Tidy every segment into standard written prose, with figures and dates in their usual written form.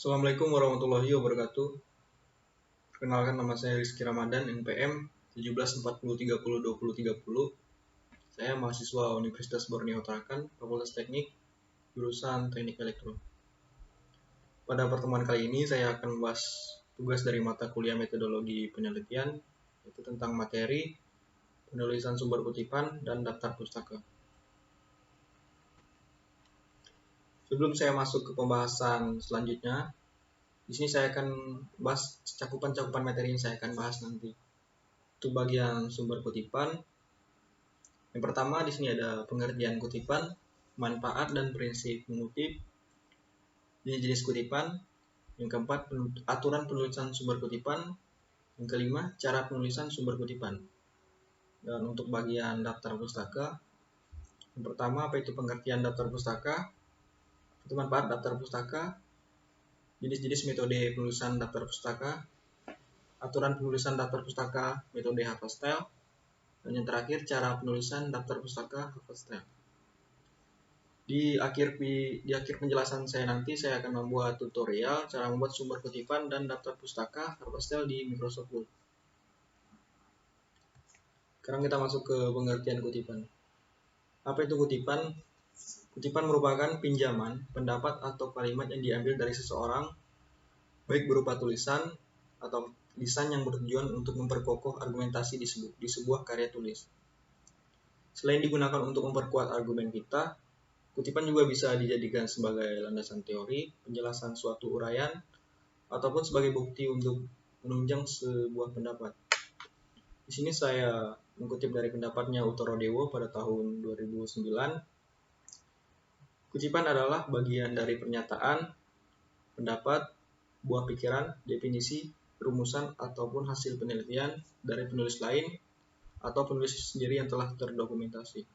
Assalamualaikum warahmatullahi wabarakatuh. Perkenalkan, nama saya Rizky Ramadan, NPM 1740302030. Saya mahasiswa Universitas Borneo Tarakan, Fakultas Teknik, jurusan Teknik Elektro. Pada pertemuan kali ini saya akan membahas tugas dari mata kuliah metodologi penelitian, yaitu tentang materi, penulisan sumber kutipan, dan daftar pustaka. Sebelum saya masuk ke pembahasan selanjutnya, di sini saya akan bahas cakupan-cakupan materi yang saya akan bahas nanti. Untuk bagian sumber kutipan, yang pertama di sini ada pengertian kutipan, manfaat dan prinsip mengutip, jenis kutipan, yang keempat aturan penulisan sumber kutipan, yang kelima cara penulisan sumber kutipan. Dan untuk bagian daftar pustaka, yang pertama apa itu pengertian daftar pustaka, itu manfaat daftar pustaka, jenis-jenis metode penulisan daftar pustaka, aturan penulisan daftar pustaka metode hafal, dan yang terakhir cara penulisan daftar pustaka hafal. Di akhir penjelasan saya nanti saya akan membuat tutorial cara membuat sumber kutipan dan daftar pustaka hafal di Microsoft Word. Sekarang kita masuk ke pengertian kutipan. Apa itu kutipan? Kutipan merupakan pinjaman, pendapat atau kalimat yang diambil dari seseorang, baik berupa tulisan atau lisan yang bertujuan untuk memperkokoh argumentasi di sebuah karya tulis. Selain digunakan untuk memperkuat argumen kita, kutipan juga bisa dijadikan sebagai landasan teori, penjelasan suatu uraian, ataupun sebagai bukti untuk menunjang sebuah pendapat. Di sini saya mengutip dari pendapatnya Uttara Dewa pada tahun 2009. Kutipan adalah bagian dari pernyataan, pendapat, buah pikiran, definisi, rumusan, ataupun hasil penelitian dari penulis lain atau penulis sendiri yang telah terdokumentasi.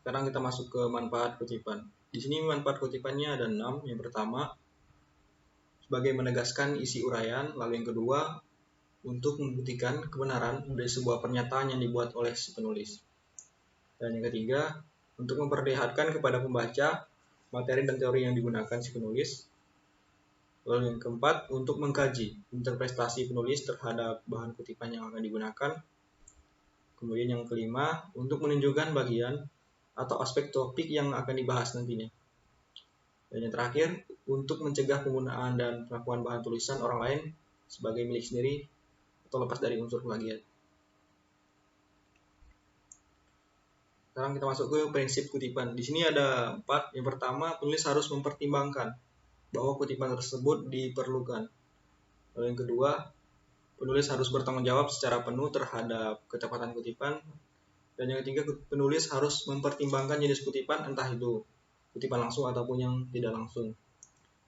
Sekarang kita masuk ke manfaat kutipan. Di sini manfaat kutipannya ada 6. Yang pertama, sebagai menegaskan isi uraian. Lalu yang kedua, untuk membuktikan kebenaran dari sebuah pernyataan yang dibuat oleh si penulis. Dan yang ketiga, untuk memperlihatkan kepada pembaca materi dan teori yang digunakan si penulis. Lalu yang keempat, untuk mengkaji interpretasi penulis terhadap bahan kutipan yang akan digunakan. Kemudian yang kelima, untuk menunjukkan bagian atau aspek topik yang akan dibahas nantinya. Dan yang terakhir, untuk mencegah penggunaan dan pengakuan bahan tulisan orang lain sebagai milik sendiri atau lepas dari unsur plagiat. Sekarang kita masuk ke prinsip kutipan. Di sini ada 4. Yang pertama, penulis harus mempertimbangkan bahwa kutipan tersebut diperlukan. Lalu yang kedua, penulis harus bertanggung jawab secara penuh terhadap ketepatan kutipan. Dan yang ketiga, penulis harus mempertimbangkan jenis kutipan, entah itu kutipan langsung ataupun yang tidak langsung.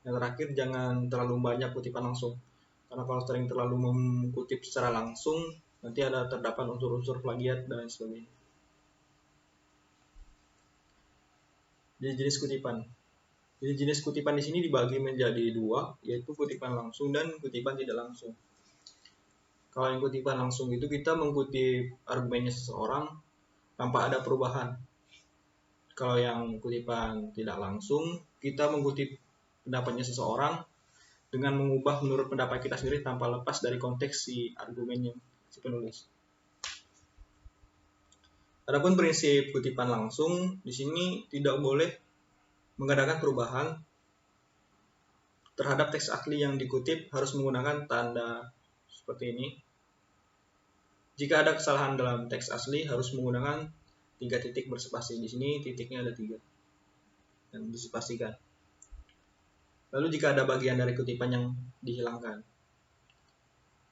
Yang terakhir, jangan terlalu banyak kutipan langsung, karena kalau sering terlalu mengutip secara langsung, nanti ada terdapat unsur-unsur plagiat dan lain sebagainya. Jadi jenis kutipan. Jadi jenis kutipan di sini dibagi menjadi 2, yaitu kutipan langsung dan kutipan tidak langsung. Kalau yang kutipan langsung itu kita mengutip argumennya seseorang tanpa ada perubahan. Kalau yang kutipan tidak langsung, kita mengutip pendapatnya seseorang dengan mengubah menurut pendapat kita sendiri tanpa lepas dari konteks si argumennya si penulis. Adapun prinsip kutipan langsung, di sini tidak boleh mengadakan perubahan terhadap teks asli yang dikutip, harus menggunakan tanda seperti ini. Jika ada kesalahan dalam teks asli, harus menggunakan 3 titik berspasi. Di sini titiknya ada 3 dan dispasikan. Lalu jika ada bagian dari kutipan yang dihilangkan.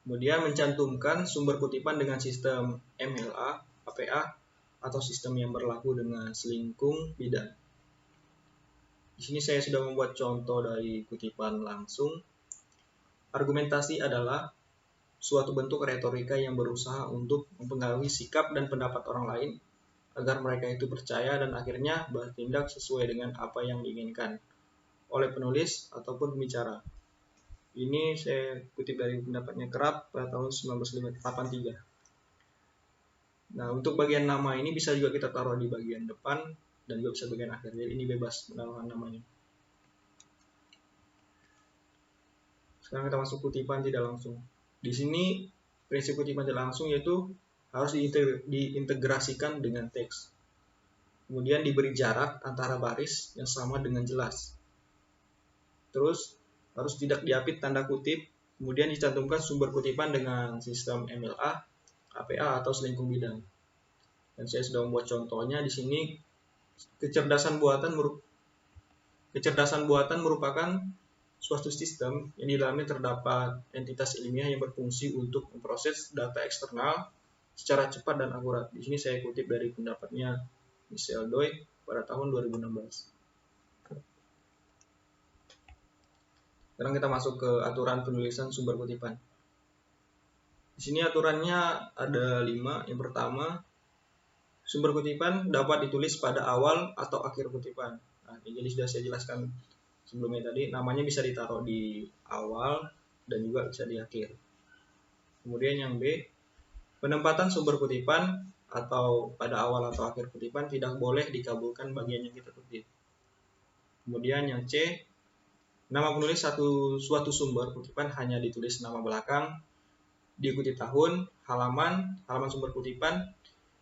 Kemudian mencantumkan sumber kutipan dengan sistem MLA, APA, atau sistem yang berlaku dengan selingkung bidan. Di sini saya sudah membuat contoh dari kutipan langsung. Argumentasi adalah suatu bentuk retorika yang berusaha untuk mempengaruhi sikap dan pendapat orang lain agar mereka itu percaya dan akhirnya bertindak sesuai dengan apa yang diinginkan oleh penulis ataupun pembicara. Ini saya kutip dari pendapatnya Kerap pada tahun 1983. Nah, untuk bagian nama ini bisa juga kita taruh di bagian depan dan juga bisa bagian akhir. Jadi ini bebas menaruhkan namanya. Sekarang kita masuk kutipan tidak langsung. Di sini prinsip kutipan tidak langsung yaitu harus diintegrasikan dengan teks. Kemudian diberi jarak antara baris yang sama dengan jelas. Terus harus tidak diapit tanda kutip. Kemudian dicantumkan sumber kutipan dengan sistem MLA, APA atau selingkuh bidang. Dan saya sudah membuat contohnya di sini. Kecerdasan buatan merupakan suatu sistem yang di dalamnya terdapat entitas ilmiah yang berfungsi untuk memproses data eksternal secara cepat dan akurat. Di sini saya kutip dari pendapatnya Michel Doi pada tahun 2016. Sekarang kita masuk ke aturan penulisan sumber kutipan. Di sini aturannya ada 5. Yang pertama, sumber kutipan dapat ditulis pada awal atau akhir kutipan. Nah, jadi sudah saya jelaskan sebelumnya tadi, namanya bisa ditaruh di awal dan juga bisa di akhir. Kemudian yang B, penempatan sumber kutipan atau pada awal atau akhir kutipan tidak boleh dikabulkan bagian yang kita kutip. Kemudian yang C, nama penulis suatu sumber kutipan hanya ditulis nama belakang, diikuti tahun, halaman sumber kutipan,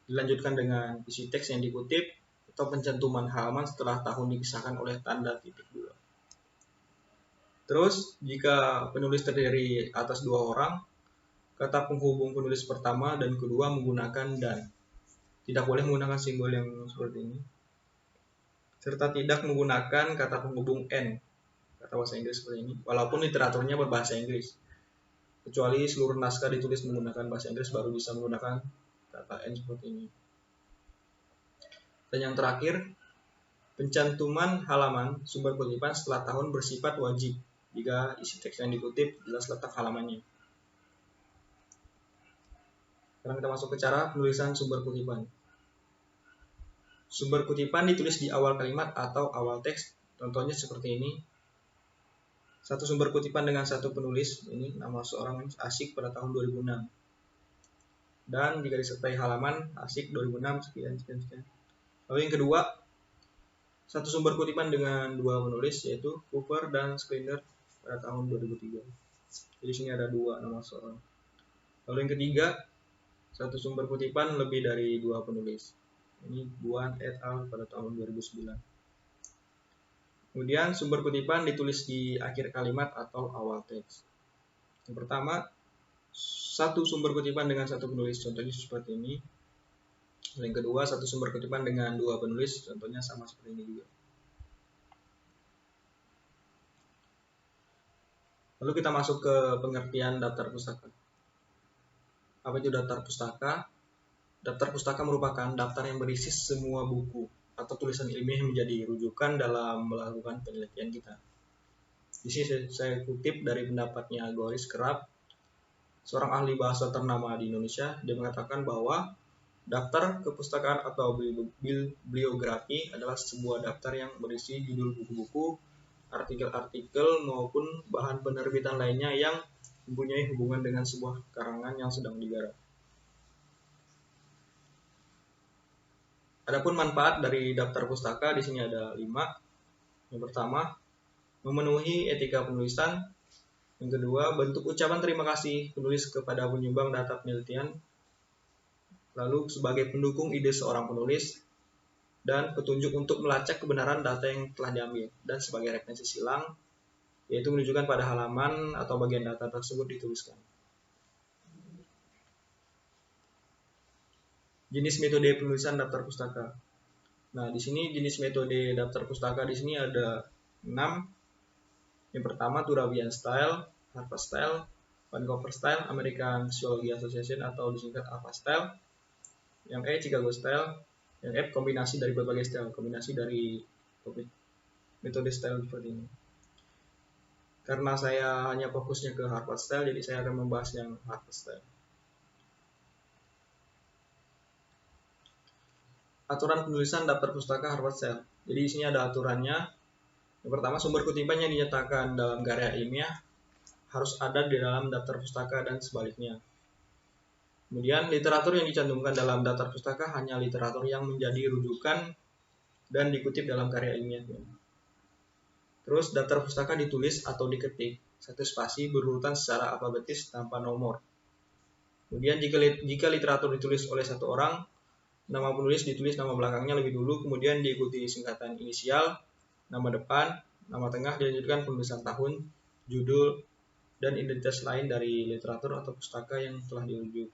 dilanjutkan dengan isi teks yang dikutip, atau pencantuman halaman setelah tahun dipisahkan oleh tanda titik 2. Terus, jika penulis terdiri atas 2 orang, kata penghubung penulis pertama dan kedua menggunakan dan. Tidak boleh menggunakan simbol yang seperti ini. Serta tidak menggunakan kata penghubung N, kata bahasa Inggris seperti ini, walaupun literaturnya berbahasa Inggris. Kecuali seluruh naskah ditulis menggunakan bahasa Inggris baru bisa menggunakan kata N seperti ini. Dan yang terakhir, pencantuman halaman sumber kutipan setelah tahun bersifat wajib jika isi teks yang dikutip jelas letak halamannya. Sekarang kita masuk ke cara penulisan sumber kutipan. Sumber kutipan ditulis di awal kalimat atau awal teks. Contohnya seperti ini. Satu sumber kutipan dengan satu penulis, ini nama seorang Asyik pada tahun 2006. Dan jika disertai halaman Asyik 2006 sekian. Lalu yang kedua, satu sumber kutipan dengan 2 penulis yaitu Cooper dan Skinner pada tahun 2003. Jadi sini ada 2 nama seorang. Lalu yang ketiga, satu sumber kutipan lebih dari 2 penulis. Ini Buan et al. Pada tahun 2009. Kemudian sumber kutipan ditulis di akhir kalimat atau awal teks. Yang pertama, satu sumber kutipan dengan satu penulis, contohnya seperti ini. Yang kedua, satu sumber kutipan dengan 2 penulis, contohnya sama seperti ini juga. Lalu kita masuk ke pengertian daftar pustaka. Apa itu daftar pustaka? Daftar pustaka merupakan daftar yang berisi semua buku atau tulisan ilmiah yang menjadi rujukan dalam melakukan penelitian kita. Di sini saya kutip dari pendapatnya Goris Kerap, seorang ahli bahasa ternama di Indonesia. Dia mengatakan bahwa daftar kepustakaan atau bibliografi adalah sebuah daftar yang berisi judul buku-buku, artikel-artikel maupun bahan penerbitan lainnya yang mempunyai hubungan dengan sebuah karangan yang sedang digarap. Adapun manfaat dari daftar pustaka di sini ada 5. Yang pertama, memenuhi etika penulisan. Yang kedua, bentuk ucapan terima kasih penulis kepada penyumbang data penelitian. Lalu sebagai pendukung ide seorang penulis dan petunjuk untuk melacak kebenaran data yang telah diambil. Dan sebagai referensi silang, yaitu menunjukkan pada halaman atau bagian data tersebut dituliskan. Jenis metode penulisan daftar pustaka. Nah, di sini jenis metode daftar pustaka di sini ada 6. Yang pertama, Turabian Style, Harvard Style, Vancouver Style, American Psychology Association atau disingkat APA Style. Yang E, Chicago Style. Yang F, kombinasi dari berbagai style, kombinasi dari metode style seperti ini. Karena saya hanya fokusnya ke Harvard Style, jadi saya akan membahas yang Harvard Style. Aturan penulisan daftar pustaka Harvard Style. Jadi di sini ada aturannya. Yang pertama, sumber kutipan yang dinyatakan dalam karya ilmiah harus ada di dalam daftar pustaka dan sebaliknya. Kemudian, literatur yang dicantumkan dalam daftar pustaka hanya literatur yang menjadi rujukan dan dikutip dalam karya ilmiah. Terus, daftar pustaka ditulis atau diketik satu spasi berurutan secara alfabetis tanpa nomor. Kemudian jika literatur ditulis oleh satu orang, nama penulis ditulis nama belakangnya lebih dulu, kemudian diikuti singkatan inisial, nama depan, nama tengah, dilanjutkan penulisan tahun, judul, dan identitas lain dari literatur atau pustaka yang telah dirujuk.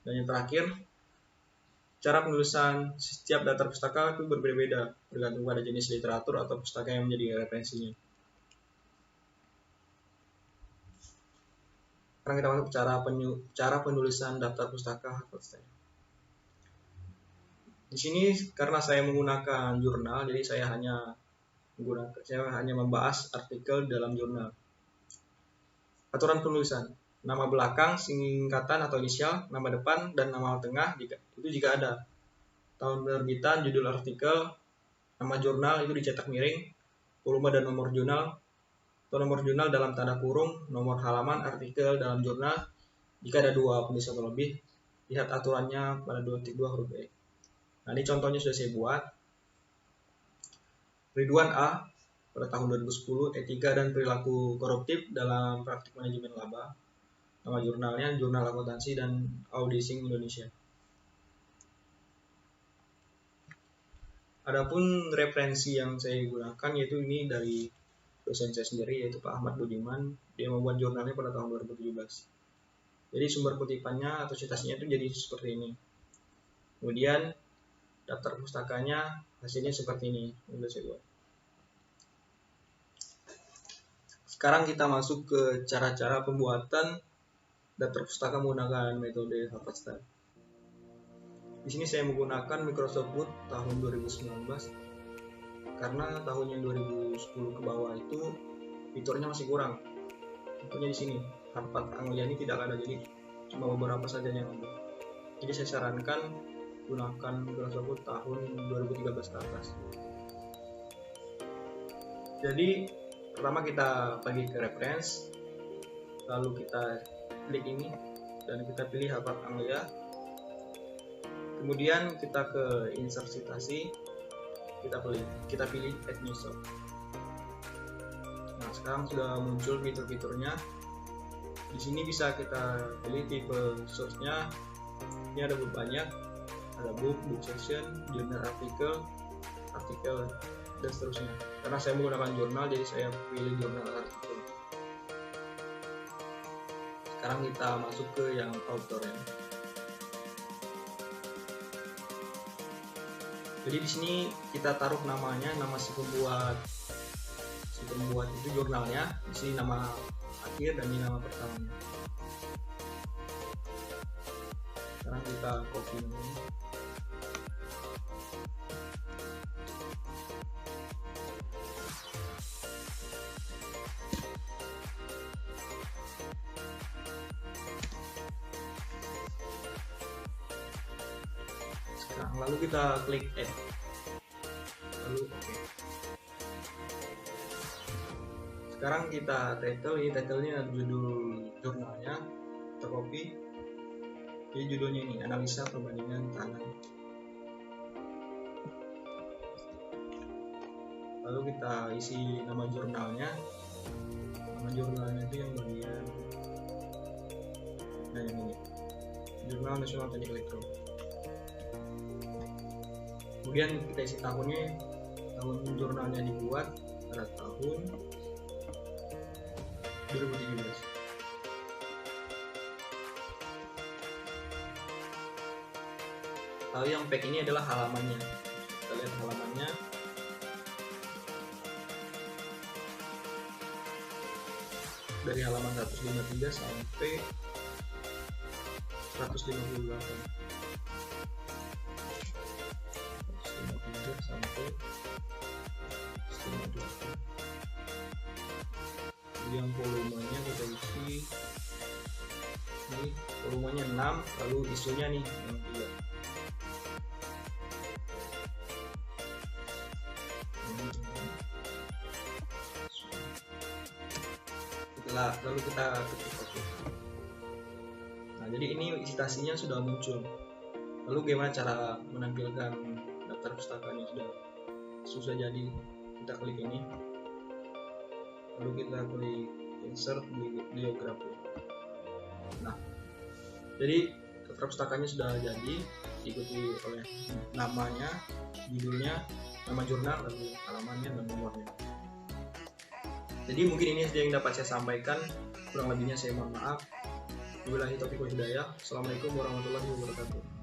Dan yang terakhir, cara penulisan setiap daftar pustaka itu berbeda-beda bergantung pada jenis literatur atau pustaka yang menjadi referensinya. Sekarang kita masuk cara penulisan daftar pustaka Harvard Study. Di sini karena saya menggunakan jurnal, jadi saya hanya membahas artikel dalam jurnal. Aturan penulisan: nama belakang, singkatan atau inisial, nama depan, dan nama tengah jika ada. Tahun penerbitan, judul artikel, nama jurnal itu dicetak miring, volume dan nomor jurnal, atau nomor jurnal dalam tanda kurung, nomor halaman artikel dalam jurnal. Jika ada 2 penulis atau lebih, lihat aturannya pada 2.2 huruf E. Nah, ini contohnya sudah saya buat. Ridwan A. pada tahun 2010, etika dan perilaku koruptif dalam praktik manajemen laba. Nama jurnalnya Jurnal Akuntansi dan Auditing Indonesia. Adapun referensi yang saya gunakan yaitu ini dari dosen saya sendiri, yaitu Pak Ahmad Budiman. Dia membuat jurnalnya pada tahun 2017. Jadi sumber kutipannya atau citasinya itu jadi seperti ini. Kemudian daftar pustakanya hasilnya seperti ini, sudah saya buat. Sekarang kita masuk ke cara-cara pembuatan daftar pustaka menggunakan metode Harvard Study. Di sini saya menggunakan Microsoft Word tahun 2019 karena tahun yang 2010 ke bawah itu fiturnya masih kurang. Contohnya di sini Harvard Anglia ini tidak ada, jadi cuma beberapa saja yang ada. Jadi saya sarankan gunakan Microsoft Word tahun 2013 ke atas. Jadi pertama kita pergi ke reference, lalu kita klik ini dan kita pilih Harvard Anglia. Kemudian kita ke insert citasi, kita pilih add new source. Nah, sekarang sudah muncul fitur-fiturnya. Di sini bisa kita pilih tipe source-nya. Ini ada banyak, ada book section, journal artikel, dan seterusnya. Karena saya menggunakan jurnal, jadi saya pilih jurnal artikel. Sekarang kita masuk ke yang author ya. Jadi di sini kita taruh namanya, nama si pembuat itu jurnalnya. Di sini nama akhir dan ini nama pertamanya. Sekarang kita copy namanya. Lalu kita klik add, lalu oke. Sekarang kita title, ini titlenya judul jurnalnya, kita copy. Jadi judulnya ini analisa perbandingan tanah. Lalu kita isi nama jurnalnya. Nama jurnalnya itu yang bagian, nah yang ini, Jurnal Nasional Teknik Elektro. Kemudian kita isi tahunnya, tahun jurnalnya dibuat pada tahun 2017. Lalu yang pack ini adalah halamannya. Kita lihat halamannya. Dari halaman 153 sampai 158. Sampai 158. Yang volumenya kita isi ini, volumenya 6, lalu isunya nih yang 3. Lalu kita ketik oke. Nah, jadi ini citasinya sudah muncul. Lalu gimana cara menampilkan daftar pustakanya? Sudah jadi. Kita klik ini, lalu kita klik insert bibliografi. Nah, jadi daftar pustakanya sudah jadi, diikuti oleh namanya, judulnya, nama jurnal, lalu halamannya dan nomornya. Jadi mungkin ini saja yang dapat saya sampaikan, kurang lebihnya saya mohon maaf. Wabillahi taufiq wal hidayah. Assalamualaikum warahmatullahi wabarakatuh.